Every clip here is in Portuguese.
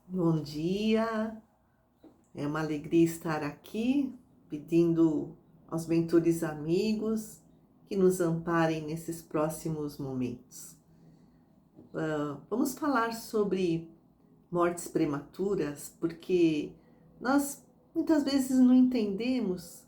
Bom dia, é uma alegria estar aqui, pedindo aos mentores amigos que nos amparem nesses próximos momentos. Vamos falar sobre mortes prematuras, porque nós muitas vezes não entendemos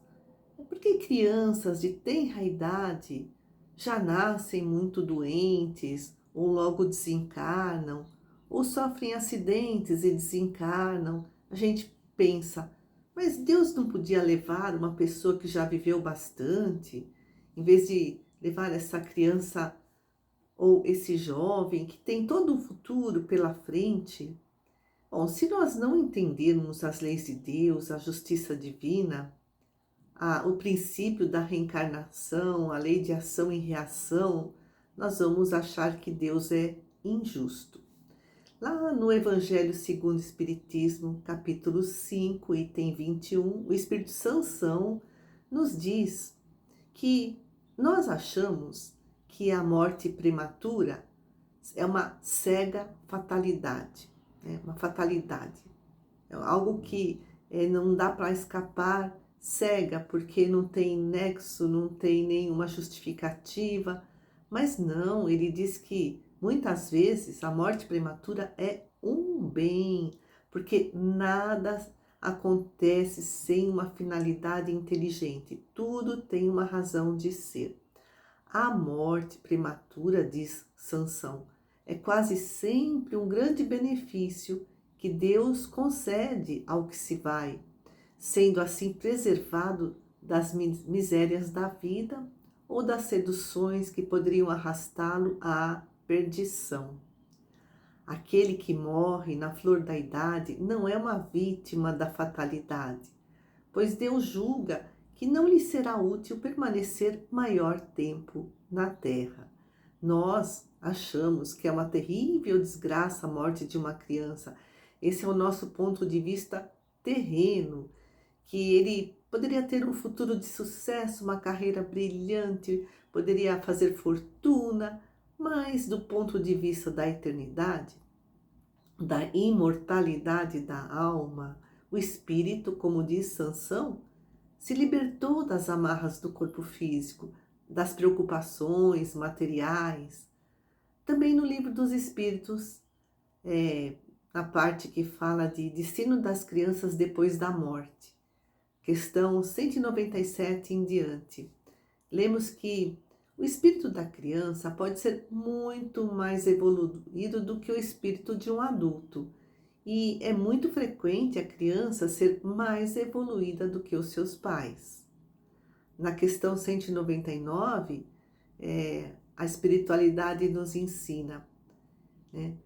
por que crianças de tenra idade já nascem muito doentes, ou logo desencarnam, ou sofrem acidentes e desencarnam. A gente pensa, mas Deus não podia levar uma pessoa que já viveu bastante, em vez de levar essa criança ou esse jovem que tem todo um futuro pela frente? Bom, se nós não entendermos as leis de Deus, a justiça divina, o princípio da reencarnação, a lei de ação e reação, nós vamos achar que Deus é injusto. Lá no Evangelho segundo o Espiritismo, capítulo 5, item 21, o Espírito Sansão nos diz que nós achamos que a morte prematura é uma cega fatalidade, né? Uma fatalidade. É algo que não dá para escapar, cega, porque não tem nexo, não tem nenhuma justificativa. Mas não, ele diz que muitas vezes a morte prematura é um bem, porque nada acontece sem uma finalidade inteligente, tudo tem uma razão de ser. A morte prematura, diz Sansão, é quase sempre um grande benefício que Deus concede ao que se vai, sendo assim preservado das misérias da vida ou das seduções que poderiam arrastá-lo à perdição. Aquele que morre na flor da idade não é uma vítima da fatalidade, pois Deus julga que não lhe será útil permanecer maior tempo na terra. Nós achamos que é uma terrível desgraça a morte de uma criança. Esse é o nosso ponto de vista terreno, que ele poderia ter um futuro de sucesso, uma carreira brilhante, poderia fazer fortuna, mas do ponto de vista da eternidade, da imortalidade da alma, o espírito, como diz Sansão, se libertou das amarras do corpo físico, das preocupações materiais. Também no livro dos Espíritos, na parte que fala de destino das crianças depois da morte, questão 197 em diante, lemos que o espírito da criança pode ser muito mais evoluído do que o espírito de um adulto. E é muito frequente a criança ser mais evoluída do que os seus pais. Na questão 199, a espiritualidade nos ensina, né?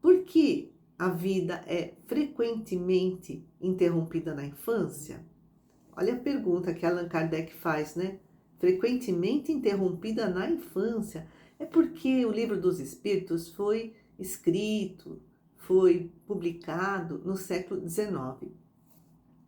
Por que a vida é frequentemente interrompida na infância? Olha a pergunta que Allan Kardec faz, né? Frequentemente interrompida na infância. É porque o Livro dos Espíritos foi escrito, foi publicado no século XIX.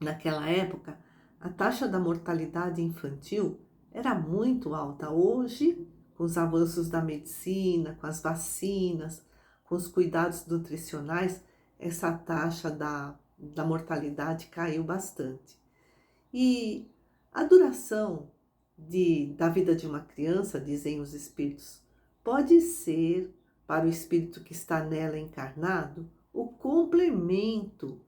Naquela época, a taxa da mortalidade infantil era muito alta. Hoje, com os avanços da medicina, com as vacinas, com os cuidados nutricionais, essa taxa da mortalidade caiu bastante. E a duração da vida de uma criança, dizem os espíritos, pode ser, para o espírito que está nela encarnado, o complemento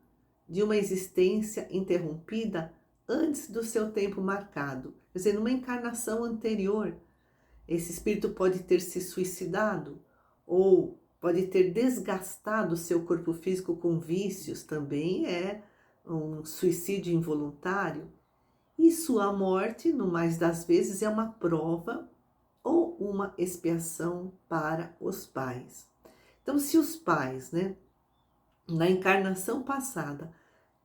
de uma existência interrompida antes do seu tempo marcado. Quer dizer, numa encarnação anterior, esse espírito pode ter se suicidado ou pode ter desgastado o seu corpo físico com vícios, também é um suicídio involuntário. E sua morte, no mais das vezes, é uma prova ou uma expiação para os pais. Então, se os pais, né, na encarnação passada,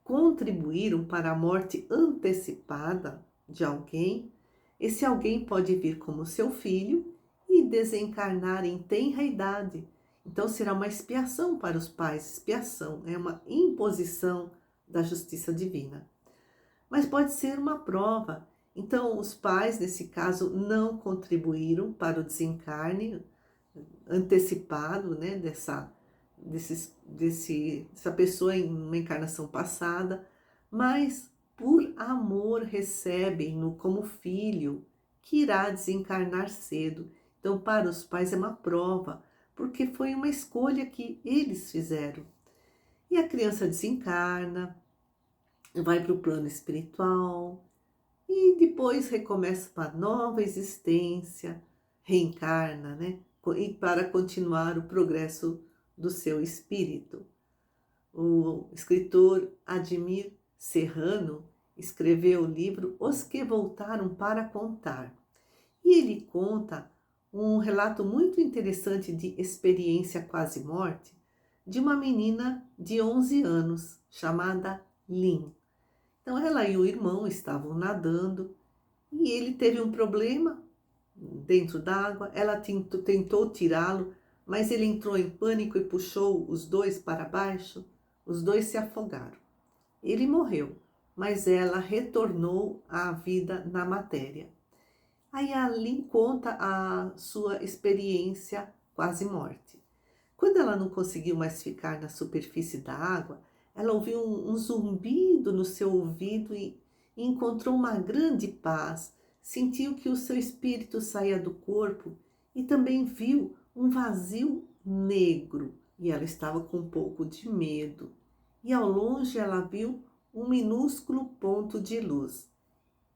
contribuíram para a morte antecipada de alguém, esse alguém pode vir como seu filho e desencarnar em tenra idade. Então será uma expiação para os pais, expiação, é uma imposição da justiça divina. Mas pode ser uma prova. Então os pais, nesse caso, não contribuíram para o desencarne antecipado, né, dessa pessoa em uma encarnação passada, mas por amor recebem-no como filho, que irá desencarnar cedo. Então, para os pais é uma prova, porque foi uma escolha que eles fizeram. E a criança desencarna, vai para o plano espiritual e depois recomeça uma nova existência, reencarna, né? E para continuar o progresso do seu espírito. O escritor Ademir Serrano escreveu o livro Os que Voltaram para Contar. E ele conta um relato muito interessante de experiência quase morte de uma menina de 11 anos chamada Lynn. Então ela e o irmão estavam nadando e ele teve um problema dentro d'água. Ela tentou tirá-lo, mas ele entrou em pânico e puxou os dois para baixo. Os dois se afogaram. Ele morreu, mas ela retornou à vida na matéria. Aí a Lynn conta a sua experiência quase morte. Quando ela não conseguiu mais ficar na superfície da água, ela ouviu um zumbido no seu ouvido e encontrou uma grande paz. Sentiu que o seu espírito saía do corpo e também viu um vazio negro. E ela estava com um pouco de medo. E ao longe ela viu um minúsculo ponto de luz.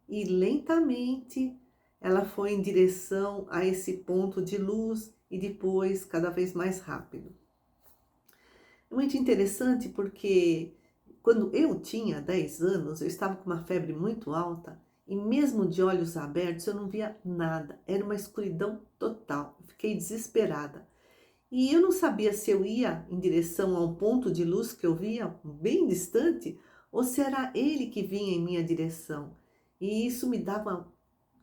E lentamente ela foi em direção a esse ponto de luz e depois cada vez mais rápido. É muito interessante porque quando eu tinha 10 anos, eu estava com uma febre muito alta e mesmo de olhos abertos eu não via nada. Era uma escuridão total. Eu fiquei desesperada. E eu não sabia se eu ia em direção a um ponto de luz que eu via bem distante ou se era ele que vinha em minha direção. E isso me dava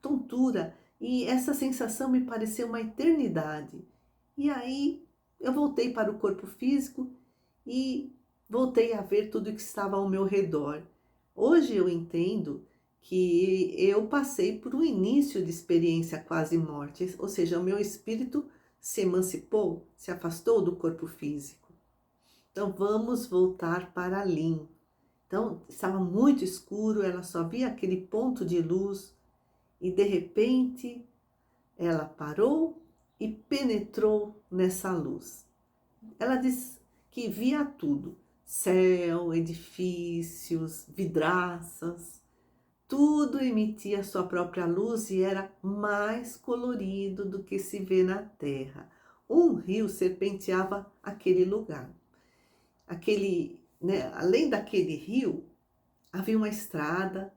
tontura e essa sensação me pareceu uma eternidade. E aí eu voltei para o corpo físico e voltei a ver tudo que estava ao meu redor. Hoje eu entendo que eu passei por um início de experiência quase morte, ou seja, o meu espírito se emancipou, se afastou do corpo físico. Então vamos voltar para Lynn. Então estava muito escuro, ela só via aquele ponto de luz e de repente ela parou e penetrou nessa luz. Ela diz que via tudo, céu, edifícios, vidraças, tudo emitia sua própria luz e era mais colorido do que se vê na terra. Um rio serpenteava aquele lugar. Além daquele rio, havia uma estrada,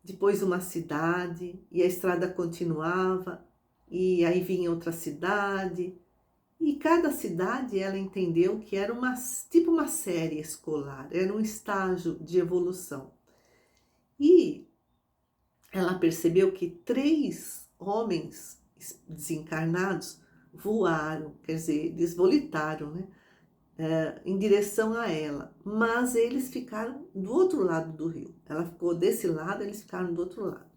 depois uma cidade, e a estrada continuava, e aí vinha outra cidade. E cada cidade ela entendeu que era tipo uma série escolar, era um estágio de evolução. E ela percebeu que 3 homens desencarnados voaram, quer dizer, eles volitaram, né, em direção a ela, mas eles ficaram do outro lado do rio. Ela ficou desse lado, eles ficaram do outro lado.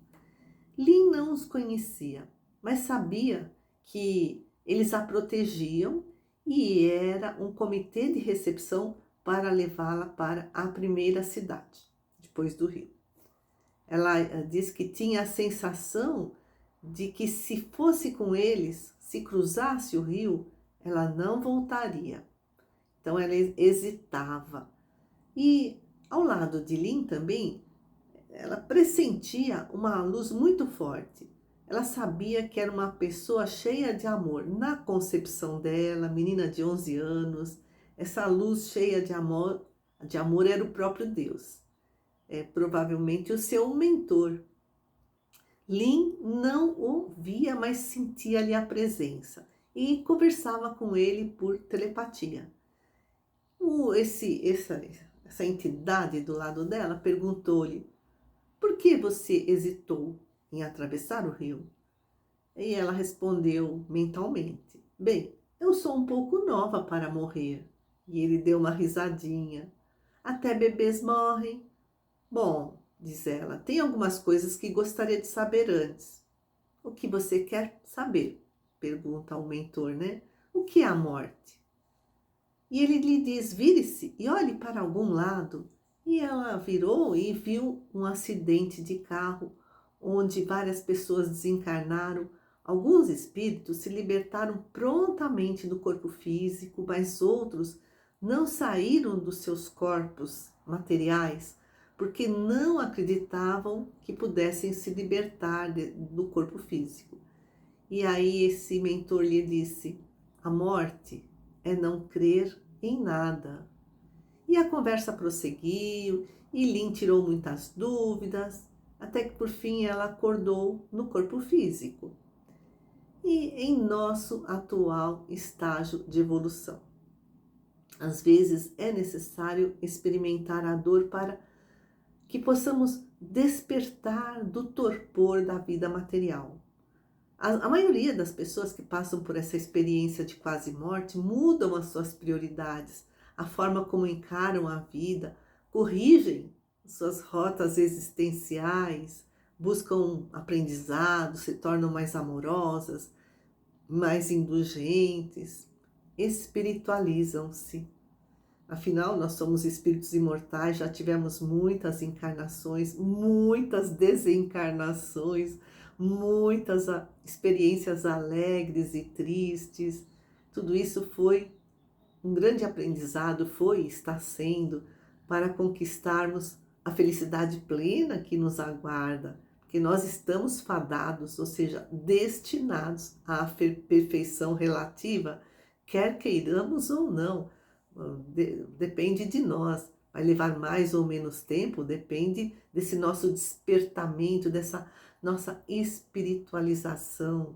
Lynn não os conhecia, mas sabia que eles a protegiam e era um comitê de recepção para levá-la para a primeira cidade, depois do rio. Ela diz que tinha a sensação de que se fosse com eles, se cruzasse o rio, ela não voltaria. Então ela hesitava. E ao lado de Lynn também, ela pressentia uma luz muito forte. Ela sabia que era uma pessoa cheia de amor. Na concepção dela, menina de 11 anos, essa luz cheia de amor era o próprio Deus. Provavelmente o seu mentor. Lynn não o via, mas sentia-lhe a presença e conversava com ele por telepatia. Essa entidade do lado dela perguntou-lhe: por que você hesitou em atravessar o rio? E ela respondeu mentalmente: bem, eu sou um pouco nova para morrer. E ele deu uma risadinha. Até bebês morrem. Bom, diz ela, tem algumas coisas que gostaria de saber antes. O que você quer saber? Pergunta o mentor, né? O que é a morte? E ele lhe diz: vire-se e olhe para algum lado. E ela virou e viu um acidente de carro, onde várias pessoas desencarnaram. Alguns espíritos se libertaram prontamente do corpo físico, mas outros não saíram dos seus corpos materiais, porque não acreditavam que pudessem se libertar do corpo físico. E aí esse mentor lhe disse: a morte é não crer em nada. E a conversa prosseguiu, e Lin tirou muitas dúvidas, até que por fim ela acordou no corpo físico e em nosso atual estágio de evolução. Às vezes é necessário experimentar a dor para que possamos despertar do torpor da vida material. A maioria das pessoas que passam por essa experiência de quase morte mudam as suas prioridades, a forma como encaram a vida, corrigem suas rotas existenciais, buscam aprendizado, se tornam mais amorosas, mais indulgentes, espiritualizam-se. Afinal, nós somos espíritos imortais, já tivemos muitas encarnações, muitas desencarnações, muitas experiências alegres e tristes. Tudo isso foi um grande aprendizado, foi e está sendo, para conquistarmos a felicidade plena que nos aguarda, porque nós estamos fadados, ou seja, destinados à perfeição relativa, quer queiramos ou não. Depende de nós. Vai levar mais ou menos tempo, depende desse nosso despertamento, dessa nossa espiritualização.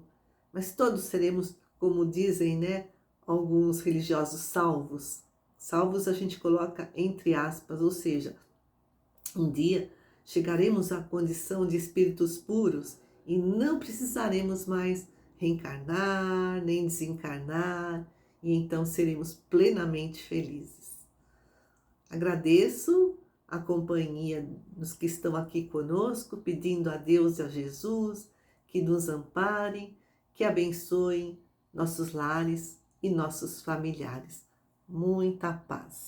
Mas todos seremos, como dizem, né, alguns religiosos, salvos. Salvos a gente coloca entre aspas, ou seja, um dia chegaremos à condição de espíritos puros e não precisaremos mais reencarnar, nem desencarnar, e então seremos plenamente felizes. Agradeço a companhia dos que estão aqui conosco, pedindo a Deus e a Jesus que nos amparem, que abençoem nossos lares e nossos familiares. Muita paz.